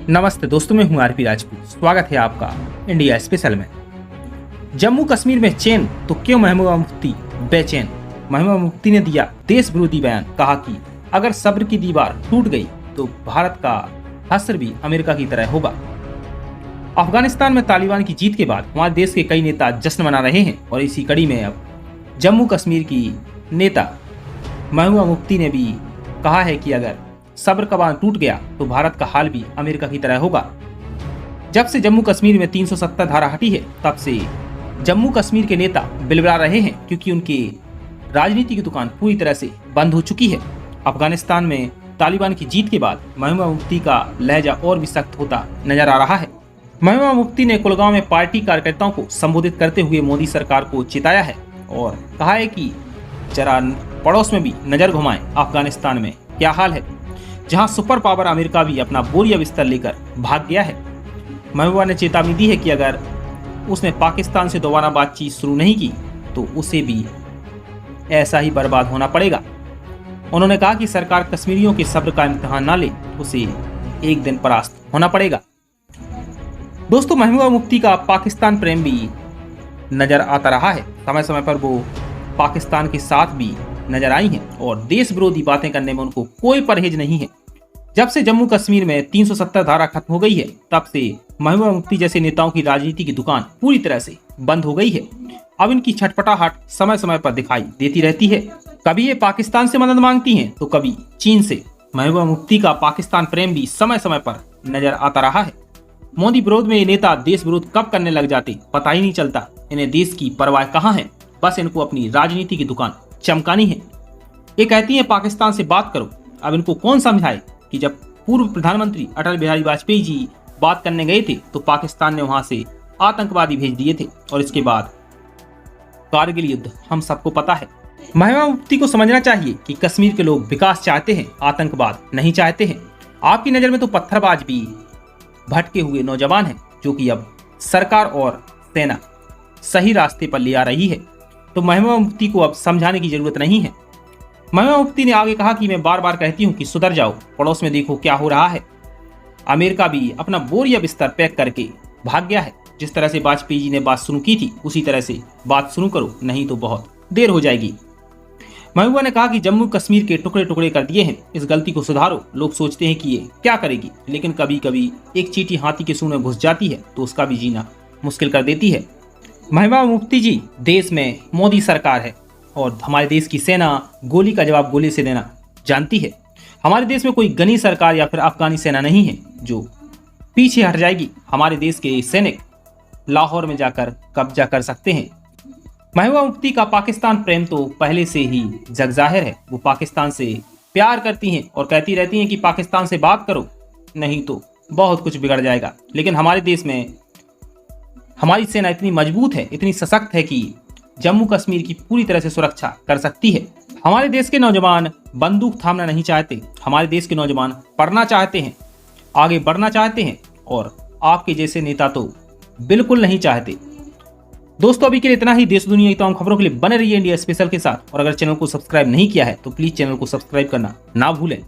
नमस्ते दोस्तों, मैं हूं आरपी राजपूत। स्वागत है आपका इंडिया स्पेशल में। जम्मू कश्मीर में चैन तो क्यों महबूबा मुफ्ती बेचैन। महबूबा मुफ्ती ने दिया देश विरोधी बयान, कहा कि अगर सब्र की दीवार टूट गई तो भारत का हश्र भी अमेरिका की तरह होगा। अफगानिस्तान में तालिबान की जीत के बाद हमारे देश के कई नेता जश्न मना रहे हैं और इसी कड़ी में अब जम्मू कश्मीर की नेता महबूबा मुफ्ती ने भी कहा है कि अगर सब्र का बांध टूट गया तो भारत का हाल भी अमेरिका की तरह होगा। जब से जम्मू कश्मीर में 370 धारा हटी है तब से जम्मू कश्मीर के नेता बिलबिला रहे हैं, क्योंकि उनकी राजनीति की दुकान पूरी तरह से बंद हो चुकी है। अफगानिस्तान में तालिबान की जीत के बाद महबूबा मुफ्ती का लहजा और भी सख्त होता नजर आ रहा है। महबूबा मुफ्ती ने कुलगांव में पार्टी कार्यकर्ताओं को संबोधित करते हुए मोदी सरकार को चिताया है और कहा है कि जरा पड़ोस में भी नजर घुमाएं, अफगानिस्तान में क्या हाल है, जहां सुपर पावर अमेरिका भी अपना बोरिया बिस्तर लेकर भाग गया है। महबूबा ने चेतावनी दी है कि अगर उसने पाकिस्तान से दोबारा बातचीत शुरू नहीं की तो उसे भी ऐसा ही बर्बाद होना पड़ेगा। उन्होंने कहा कि सरकार कश्मीरियों के सब्र का इम्तिहान ना ले, उसे एक दिन परास्त होना पड़ेगा। दोस्तों, महबूबा मुफ्ती का पाकिस्तान प्रेम भी नजर आता रहा है। समय समय पर वो पाकिस्तान के साथ भी नजर आई हैं और देश विरोधी बातें करने में उनको कोई परहेज नहीं है। जब से जम्मू कश्मीर में 370 धारा खत्म हो गई है तब से महबूबा मुफ्ती जैसे नेताओं की राजनीति की दुकान पूरी तरह से बंद हो गई है। अब इनकी छटपटाहट समय समय पर दिखाई देती रहती है। कभी ये पाकिस्तान से मदद मांगती हैं तो कभी चीन से। महबूबा मुफ्ती का पाकिस्तान प्रेम भी समय समय पर नजर आता रहा है। मोदी विरोध में ये नेता देश विरोध कब करने लग जाते पता ही नहीं चलता। इन्हें देश की परवाह कहाँ है, बस इनको अपनी राजनीति की दुकान चमकानी है। ये कहती हैं पाकिस्तान से बात करो। अब इनको कौन समझाए कि जब पूर्व प्रधानमंत्री अटल बिहारी वाजपेयी जी बात करने गए थे तो पाकिस्तान ने वहां से आतंकवादी भेज दिए थे और इसके बाद कारगिल युद्ध हम सबको पता है। महबूबा मुफ्ती को समझना चाहिए कि कश्मीर के लोग विकास चाहते हैं, आतंकवाद नहीं चाहते हैं। आपकी नजर में तो पत्थरबाज भी भटके हुए नौजवान हैं जो कि अब सरकार और सेना सही रास्ते पर ले आ रही है, तो महबूबा मुफ्ती को अब समझाने की जरूरत नहीं है। महबूबा मुफ्ती ने आगे कहा कि मैं बार बार कहती हूँ कि सुधर जाओ, पड़ोस में देखो क्या हो रहा है। अमेरिका भी अपना बोरिया बिस्तर पैक करके भाग गया है। जिस तरह से वाजपेयी जी ने बात शुरू की थी उसी तरह से बात शुरू करो, नहीं तो बहुत देर हो जाएगी। महबूबा ने कहा कि जम्मू कश्मीर के टुकड़े टुकड़े कर दिए हैं, इस गलती को सुधारो। लोग सोचते हैं कि ये क्या करेगी, लेकिन कभी कभी एक चींटी हाथी के सूंड में घुस जाती है तो उसका भी जीना मुश्किल कर देती है। महबूबा मुफ्ती जी, देश में मोदी सरकार है और हमारे देश की सेना गोली का जवाब गोली से देना जानती है। हमारे देश में कोई गनी सरकार या फिर अफगानी सेना नहीं है जो पीछे हट जाएगी। हमारे देश के सैनिक लाहौर में जाकर कब्जा कर सकते हैं। महबूबा मुफ्ती का पाकिस्तान प्रेम तो पहले से ही जग जाहिर है। वो पाकिस्तान से प्यार करती हैं और कहती रहती हैं कि पाकिस्तान से बात करो, नहीं तो बहुत कुछ बिगड़ जाएगा। लेकिन हमारे देश में हमारी सेना इतनी मजबूत है, इतनी सशक्त है कि जम्मू कश्मीर की पूरी तरह से सुरक्षा कर सकती है। हमारे देश के नौजवान बंदूक थामना नहीं चाहते। हमारे देश के नौजवान पढ़ना चाहते हैं, आगे बढ़ना चाहते हैं और आपके जैसे नेता तो बिल्कुल नहीं चाहते। दोस्तों, अभी के लिए इतना ही। देश दुनिया की तमाम खबरों के लिए बने रहिए इंडिया स्पेशल के साथ। और अगर चैनल को सब्सक्राइब नहीं किया है तो प्लीज चैनल को सब्सक्राइब करना ना भूलें।